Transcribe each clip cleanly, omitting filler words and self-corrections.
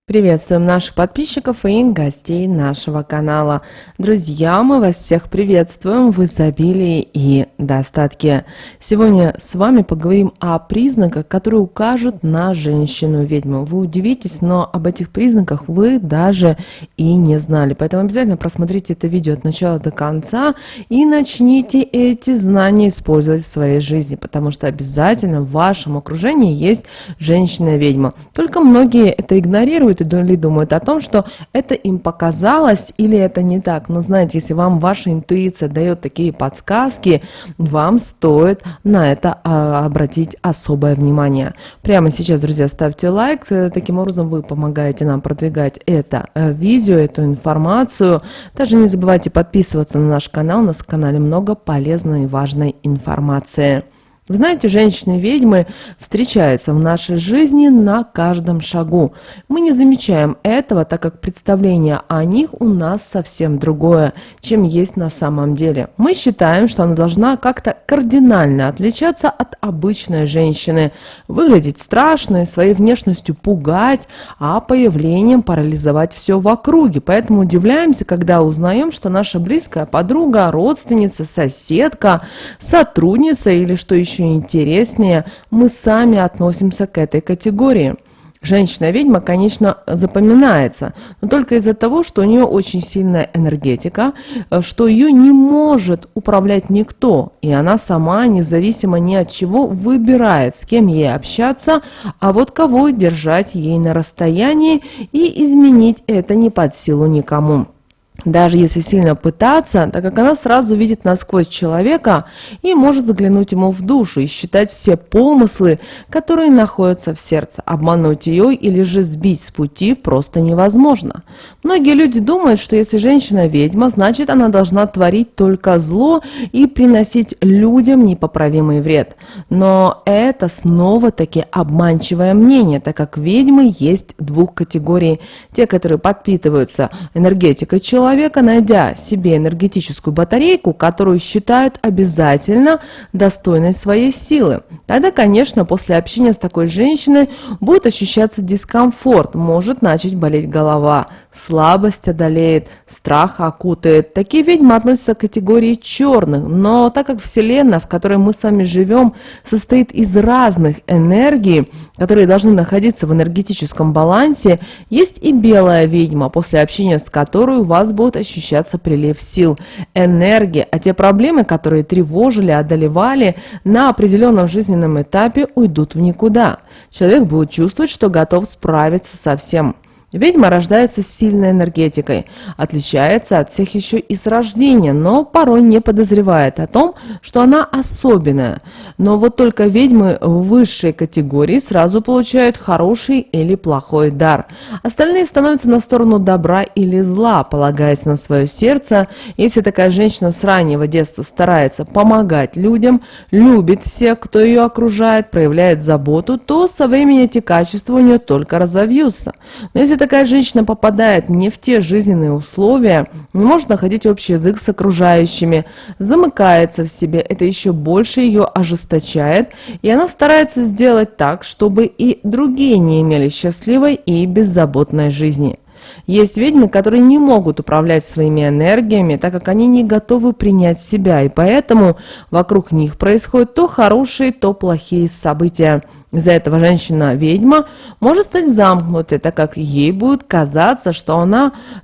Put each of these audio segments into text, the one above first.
Приветствуем наших подписчиков и гостей нашего канала. Друзья, мы вас всех приветствуем в изобилии и достатке. Сегодня с вами поговорим о признаках, которые укажут на женщину-ведьму. Вы удивитесь, но об этих признаках вы даже и не знали. Поэтому обязательно просмотрите это видео от начала до конца и начните эти знания использовать в своей жизни, потому что обязательно в вашем окружении есть женщина-ведьма. Только многие это игнорируют или думают о том, что это им показалось или это не так. Но знаете, если вам ваша интуиция дает такие подсказки, вам стоит на это обратить особое внимание. Прямо сейчас, друзья, ставьте лайк. Таким образом вы помогаете нам продвигать это видео, эту информацию. Также не забывайте подписываться на наш канал. У нас в канале много полезной и важной информации. Вы знаете, женщины-ведьмы встречаются в нашей жизни на каждом шагу. Мы не замечаем этого, так как представление о них у нас совсем другое, чем есть на самом деле. Мы считаем, что она должна как-то кардинально отличаться от обычной женщины, выглядеть страшной, своей внешностью пугать, а появлением парализовать все в округе. Поэтому удивляемся, когда узнаем, что наша близкая подруга, родственница, соседка, сотрудница или, что еще интереснее, мы сами относимся к этой категории. Женщина-ведьма, конечно, запоминается, но только из-за того, что у нее очень сильная энергетика, что ее не может управлять никто, и она сама, независимо ни от чего, выбирает, с кем ей общаться, а вот кого держать ей на расстоянии, и изменить это не под силу никому. Даже если сильно пытаться, так как она сразу видит насквозь человека и может заглянуть ему в душу и считать все помыслы, которые находятся в сердце. Обмануть ее или же сбить с пути просто невозможно. Многие люди думают, что если женщина ведьма, значит она должна творить только зло и приносить людям непоправимый вред. Но это снова-таки обманчивое мнение, так как ведьмы есть двух категорий. Те, которые подпитываются энергетикой человека, найдя себе энергетическую батарейку, которую считают обязательно достойной своей силы. Тогда, конечно, после общения с такой женщиной будет ощущаться дискомфорт, может начать болеть голова, слабость одолеет, страх окутает. Такие ведьмы относятся к категории черных, но так как Вселенная, в которой мы с вами живем, состоит из разных энергий, которые должны находиться в энергетическом балансе, есть и белая ведьма, после общения с которой у вас будет ощущаться прилив сил, энергии, а те проблемы, которые тревожили, одолевали на определенном жизненном этапе, уйдут в никуда. Человек будет чувствовать, что готов справиться со всем. Ведьма рождается с сильной энергетикой, отличается от всех еще и с рождения, но порой не подозревает о том, что она особенная. Но вот только ведьмы высшей категории сразу получают хороший или плохой дар. Остальные становятся на сторону добра или зла, полагаясь на свое сердце. Если такая женщина с раннего детства старается помогать людям, любит всех, кто ее окружает, проявляет заботу, то со временем эти качества у нее только разовьются. Но если такая женщина попадает не в те жизненные условия, не может находить общий язык с окружающими, замыкается в себе, это еще больше ее ожесточает, и она старается сделать так, чтобы и другие не имели счастливой и беззаботной жизни. Есть ведьмы, которые не могут управлять своими энергиями, так как они не готовы принять себя, и поэтому вокруг них происходят то хорошие, то плохие события. Из-за этого женщина-ведьма может стать замкнутой, так как ей будет казаться, что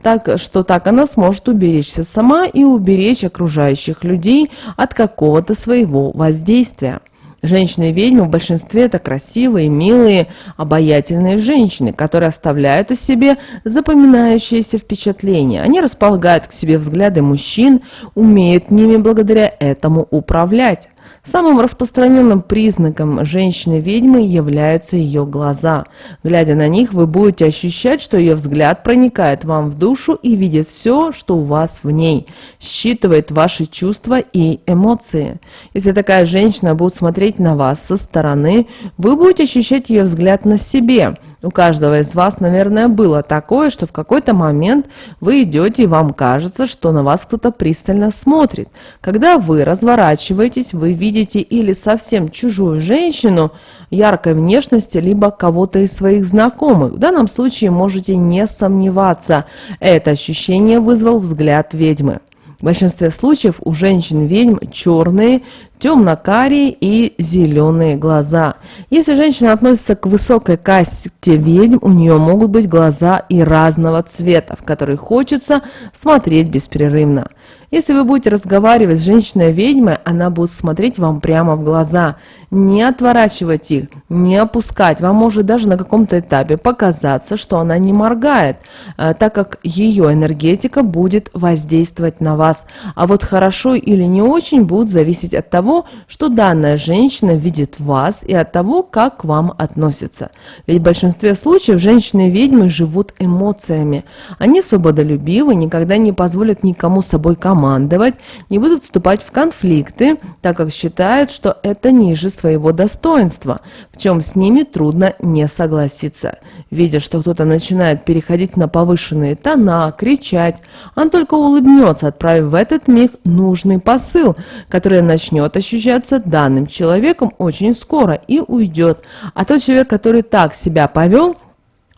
так она сможет уберечься сама и уберечь окружающих людей от какого-то своего воздействия. Женщины-ведьмы в большинстве это красивые, милые, обаятельные женщины, которые оставляют о себе запоминающиеся впечатления. Они располагают к себе взгляды мужчин, умеют ними благодаря этому управлять. Самым распространенным признаком женщины-ведьмы являются ее глаза. Глядя на них, вы будете ощущать, что ее взгляд проникает вам в душу и видит все, что у вас в ней, считывает ваши чувства и эмоции. Если такая женщина будет смотреть на вас со стороны, вы будете ощущать ее взгляд на себе. У каждого из вас, наверное, было такое, что в какой-то момент вы идете и вам кажется, что на вас кто-то пристально смотрит. Когда вы разворачиваетесь, вы видите или совсем чужую женщину яркой внешности, либо кого-то из своих знакомых. В данном случае можете не сомневаться, это ощущение вызвал взгляд ведьмы. В большинстве случаев у женщин-ведьм черные, темно-карие и зеленые глаза. Если женщина относится к высокой касте ведьм, у нее могут быть глаза и разного цвета, в которые хочется смотреть беспрерывно. Если вы будете разговаривать с женщиной-ведьмой, она будет смотреть вам прямо в глаза, не отворачивать их, не опускать. Вам может даже на каком-то этапе показаться, что она не моргает, так как ее энергетика будет воздействовать на вас. А вот хорошо или не очень будет зависеть от того, что данная женщина видит в вас и от того, как к вам относится. Ведь в большинстве случаев женщины-ведьмы живут эмоциями. Они свободолюбивы, никогда не позволят никому собой командовать, не будут вступать в конфликты, так как считают, что это ниже своего достоинства, в чем с ними трудно не согласиться. Видя, что кто-то начинает переходить на повышенные тона, кричать, он только улыбнется, отправив в этот миг нужный посыл, который начнет ощущаться данным человеком очень скоро и уйдет. А тот человек, который так себя повел,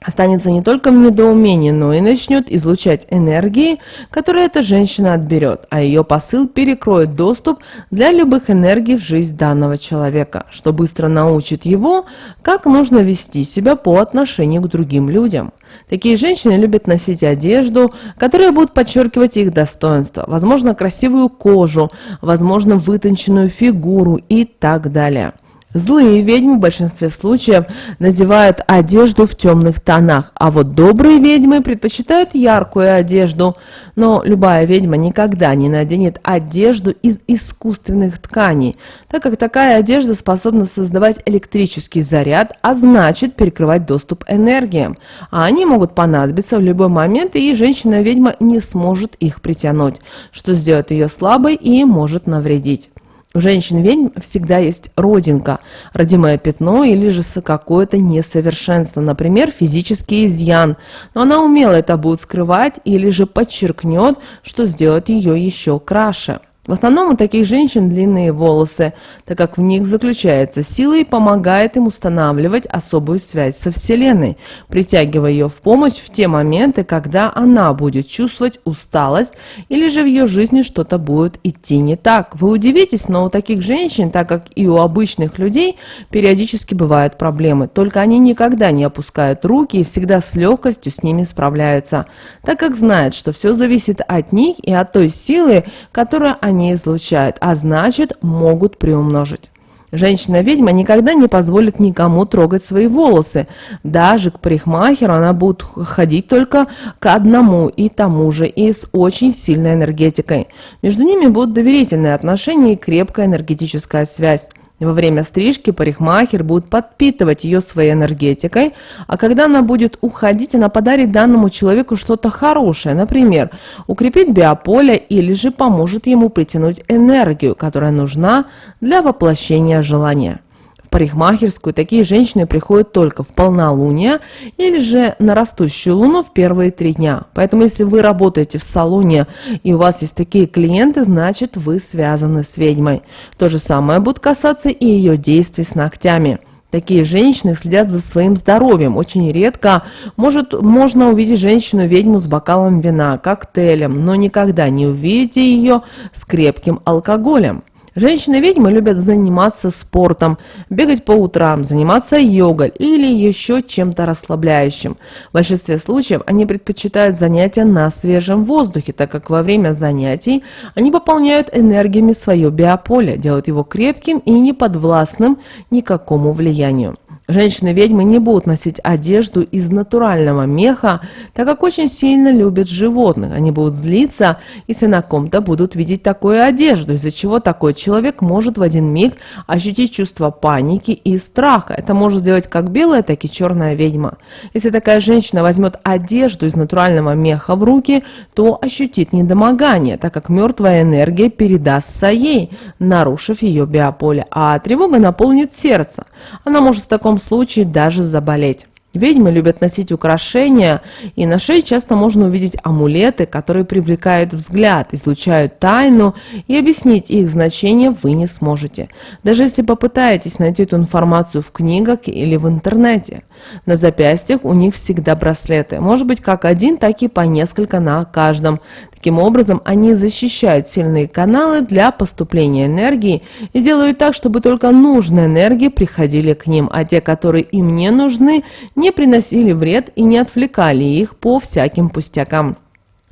останется не только в недоумении, но и начнет излучать энергии, которые эта женщина отберет, а ее посыл перекроет доступ для любых энергий в жизнь данного человека, что быстро научит его, как нужно вести себя по отношению к другим людям. Такие женщины любят носить одежду, которая будет подчеркивать их достоинство, возможно, красивую кожу, возможно, вытонченную фигуру и так далее. Злые ведьмы в большинстве случаев надевают одежду в темных тонах, а вот добрые ведьмы предпочитают яркую одежду. Но любая ведьма никогда не наденет одежду из искусственных тканей, так как такая одежда способна создавать электрический заряд, а значит перекрывать доступ энергиям. А они могут понадобиться в любой момент, и женщина-ведьма не сможет их притянуть, что сделает ее слабой и может навредить. У женщин-ведьм всегда есть родинка, родимое пятно или же какое-то несовершенство, например, физический изъян, но она умело это будет скрывать или же подчеркнет, что сделает ее еще краше. В основном у таких женщин длинные волосы, так как в них заключается сила и помогает им устанавливать особую связь со Вселенной, притягивая ее в помощь в те моменты, когда она будет чувствовать усталость или же в ее жизни что-то будет идти не так. Вы удивитесь, но у таких женщин, так как и у обычных людей, периодически бывают проблемы, только они никогда не опускают руки и всегда с легкостью с ними справляются, так как знают, что все зависит от них и от той силы, которую они излучают, а значит могут приумножить. Женщина-ведьма никогда не позволит никому трогать свои волосы. Даже к парикмахеру она будет ходить только к одному и тому же, и с очень сильной энергетикой. Между ними будут доверительные отношения и крепкая энергетическая связь. Во время стрижки парикмахер будет подпитывать ее своей энергетикой, а когда она будет уходить, она подарит данному человеку что-то хорошее, например, укрепит биополе или же поможет ему притянуть энергию, которая нужна для воплощения желания. В парикмахерскую такие женщины приходят только в полнолуние или же на растущую луну в первые 3 дня. Поэтому, если вы работаете в салоне и у вас есть такие клиенты, значит вы связаны с ведьмой. То же самое будет касаться и ее действий с ногтями. Такие женщины следят за своим здоровьем. Очень редко можно увидеть женщину-ведьму с бокалом вина, коктейлем, но никогда не увидите ее с крепким алкоголем. Женщины-ведьмы любят заниматься спортом, бегать по утрам, заниматься йогой или еще чем-то расслабляющим. В большинстве случаев они предпочитают занятия на свежем воздухе, так как во время занятий они пополняют энергиями свое биополе, делают его крепким и неподвластным никакому влиянию. Женщины-ведьмы не будут носить одежду из натурального меха, так как очень сильно любят животных. Они будут злиться, если на ком-то будут видеть такую одежду, из-за чего такой человек может в один миг ощутить чувство паники и страха. Это может сделать как белая, так и черная ведьма. Если такая женщина возьмет одежду из натурального меха в руки, то ощутит недомогание, так как мертвая энергия передастся ей, нарушив ее биополе, а тревога наполнит сердце. Она может в таком случае даже заболеть. Ведьмы любят носить украшения, и на шее часто можно увидеть амулеты, которые привлекают взгляд, излучают тайну, и объяснить их значение вы не сможете, даже если попытаетесь найти эту информацию в книгах или в интернете. На запястьях у них всегда браслеты, может быть как один, так и по несколько на каждом. Таким образом, они защищают сильные каналы для поступления энергии и делают так, чтобы только нужные энергии приходили к ним, а те, которые им не нужны, не приносили вред и не отвлекали их по всяким пустякам.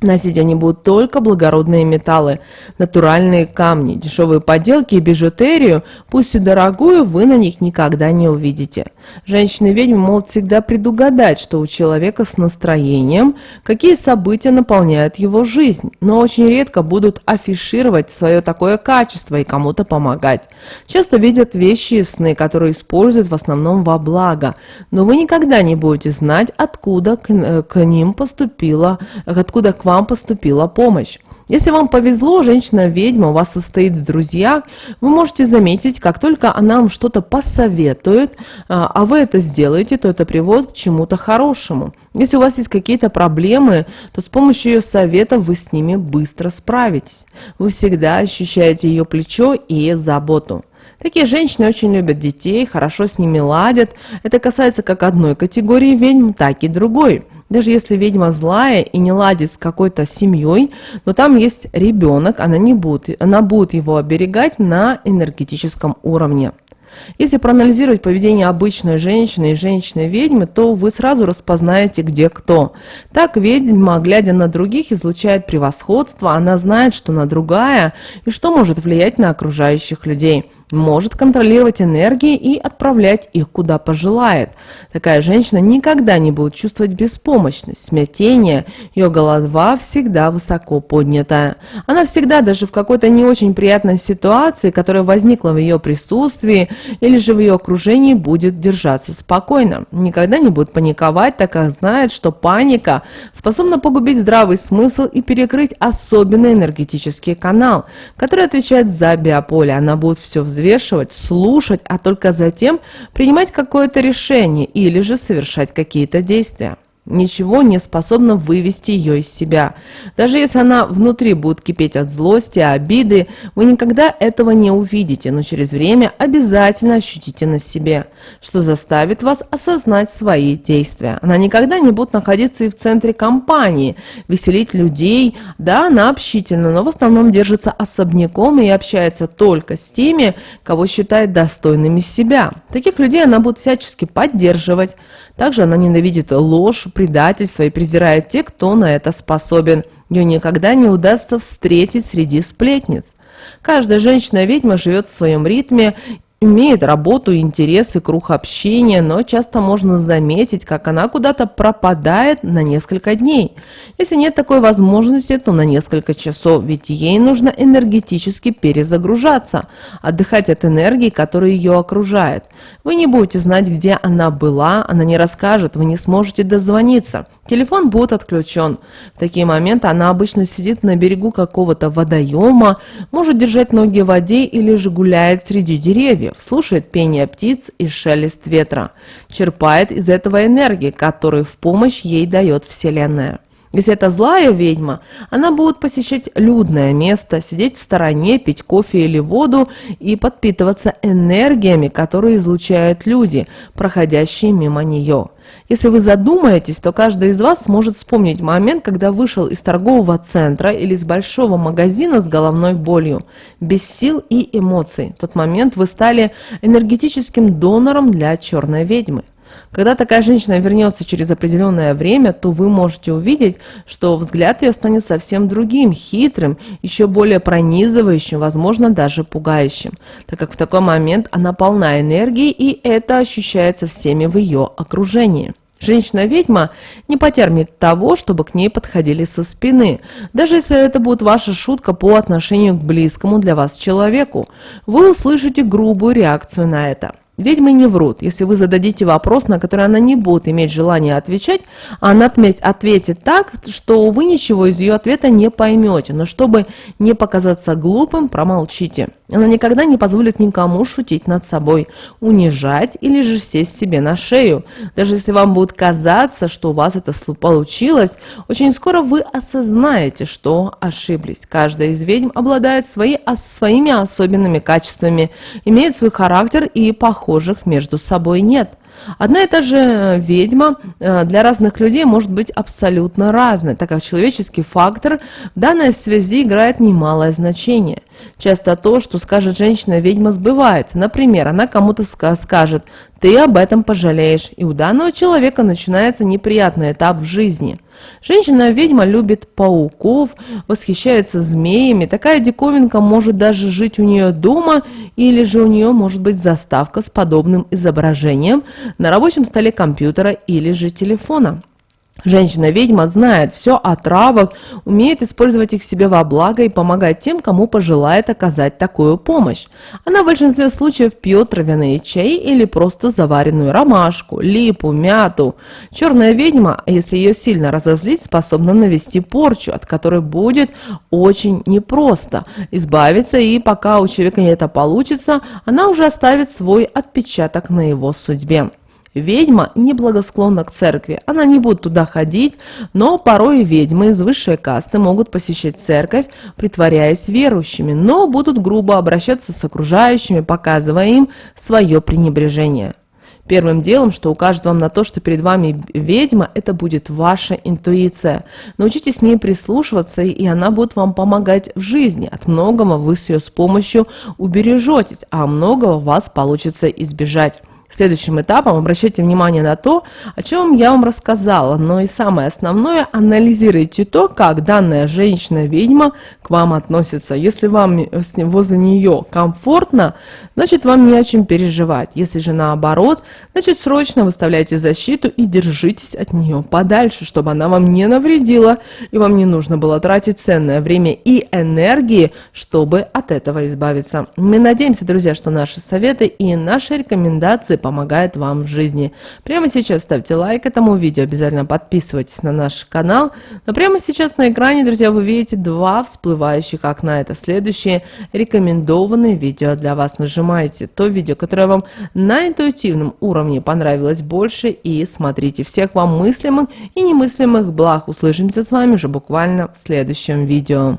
Носить они будут только благородные металлы, натуральные камни, дешевые поделки и бижутерию, пусть и дорогую, вы на них никогда не увидите. Женщины-ведьмы могут всегда предугадать, что у человека с настроением, какие события наполняют его жизнь, но очень редко будут афишировать свое такое качество и кому-то помогать. Часто видят вещи и сны, которые используют в основном во благо, но вы никогда не будете знать, откуда к вам поступила помощь. Если вам повезло, женщина-ведьма у вас состоит в друзьях, вы можете заметить, как только она вам что-то посоветует, а вы это сделаете, то это приводит к чему-то хорошему. Если у вас есть какие-то проблемы, то с помощью ее совета вы с ними быстро справитесь. Вы всегда ощущаете ее плечо и заботу. Такие женщины очень любят детей, хорошо с ними ладят. Это касается как одной категории ведьм, так и другой. Даже если ведьма злая и не ладит с какой-то семьей, но там есть ребенок, она будет его оберегать на энергетическом уровне. Если проанализировать поведение обычной женщины и женщины-ведьмы, то вы сразу распознаете, где кто. Так ведьма, глядя на других, излучает превосходство, она знает, что она другая и что может влиять на окружающих людей. Может контролировать энергии и отправлять их куда пожелает. Такая женщина никогда не будет чувствовать беспомощность, смятение, ее голова всегда высоко поднятая. Она всегда, даже в какой-то не очень приятной ситуации, которая возникла в ее присутствии или же в ее окружении, будет держаться спокойно. Никогда не будет паниковать, так как знает, что паника способна погубить здравый смысл и перекрыть особенный энергетический канал, который отвечает за биополе. Она будет все взвешивать, слушать, а только затем принимать какое-то решение или же совершать какие-то действия. Ничего не способно вывести ее из себя. Даже если она внутри будет кипеть от злости, обиды, вы никогда этого не увидите, но через время обязательно ощутите на себе, что заставит вас осознать свои действия. Она никогда не будет находиться и в центре компании, веселить людей. Да, она общительна, но в основном держится особняком и общается только с теми, кого считает достойными себя. Таких людей она будет всячески поддерживать. Также она ненавидит ложь, предательство и презирает тех, кто на это способен. Ее никогда не удастся встретить среди сплетниц. Каждая женщина-ведьма живет в своем ритме, имеет работу, интересы, круг общения, но часто можно заметить, как она куда-то пропадает на несколько дней. Если нет такой возможности, то на несколько часов, ведь ей нужно энергетически перезагружаться, отдыхать от энергии, которая ее окружает. Вы не будете знать, где она была, она не расскажет, вы не сможете дозвониться. Телефон будет отключен. В такие моменты она обычно сидит на берегу какого-то водоема, может держать ноги в воде или же гуляет среди деревьев, слушает пение птиц и шелест ветра, черпает из этого энергии, которую в помощь ей дает Вселенная. Если это злая ведьма, она будет посещать людное место, сидеть в стороне, пить кофе или воду и подпитываться энергиями, которые излучают люди, проходящие мимо нее. Если вы задумаетесь, то каждый из вас сможет вспомнить момент, когда вышел из торгового центра или из большого магазина с головной болью, без сил и эмоций. В тот момент вы стали энергетическим донором для черной ведьмы. Когда такая женщина вернется через определенное время, то вы можете увидеть, что взгляд ее станет совсем другим, хитрым, еще более пронизывающим, возможно, даже пугающим, так как в такой момент она полна энергии, и это ощущается всеми в ее окружении. Женщина-ведьма не потерпит того, чтобы к ней подходили со спины, даже если это будет ваша шутка по отношению к близкому для вас человеку. Вы услышите грубую реакцию на это. Ведьмы не врут. Если вы зададите вопрос, на который она не будет иметь желания отвечать, она ответит так, что вы ничего из ее ответа не поймете. Но чтобы не показаться глупым, промолчите. Она никогда не позволит никому шутить над собой, унижать или же сесть себе на шею. Даже если вам будет казаться, что у вас это получилось, очень скоро вы осознаете, что ошиблись. Каждая из ведьм обладает своими особенными качествами, имеет свой характер и похожих между собой нет. Одна и та же ведьма для разных людей может быть абсолютно разной, так как человеческий фактор в данной связи играет немалое значение. Часто то, что скажет женщина-ведьма, сбывается. Например, она кому-то скажет: «Ты об этом пожалеешь», и у данного человека начинается неприятный этап в жизни. Женщина-ведьма любит пауков, восхищается змеями. Такая диковинка может даже жить у нее дома, или же у нее может быть заставка с подобным изображением на рабочем столе компьютера или же телефона. Женщина-ведьма знает все о травах, умеет использовать их себе во благо и помогать тем, кому пожелает оказать такую помощь. Она в большинстве случаев пьет травяные чаи или просто заваренную ромашку, липу, мяту. Черная ведьма, если ее сильно разозлить, способна навести порчу, от которой будет очень непросто избавиться, и пока у человека это получится, она уже оставит свой отпечаток на его судьбе. Ведьма неблагосклонна к церкви, она не будет туда ходить, но порой ведьмы из высшей касты могут посещать церковь, притворяясь верующими, но будут грубо обращаться с окружающими, показывая им свое пренебрежение. Первым делом, что укажет вам на то, что перед вами ведьма, это будет ваша интуиция. Научитесь с ней прислушиваться, и она будет вам помогать в жизни. От многого вы с ее помощью убережетесь, а многого вас получится избежать. Следующим этапом обращайте внимание на то, о чем я вам рассказала, но и самое основное, анализируйте то, как данная женщина-ведьма к вам относится. Если вам возле нее комфортно, значит, вам не о чем переживать. Если же наоборот, значит, срочно выставляйте защиту и держитесь от нее подальше, чтобы она вам не навредила и вам не нужно было тратить ценное время и энергии, чтобы от этого избавиться. Мы надеемся, друзья, что наши советы и наши рекомендации помогает вам в жизни. Прямо сейчас ставьте лайк этому видео, обязательно подписывайтесь на наш канал. Но прямо сейчас на экране, друзья, вы видите два всплывающих окна. Это следующие рекомендованные видео для вас. Нажимайте то видео, которое вам на интуитивном уровне понравилось больше, и смотрите. Всех вам мыслимых и немыслимых благ. Услышимся с вами уже буквально в следующем видео.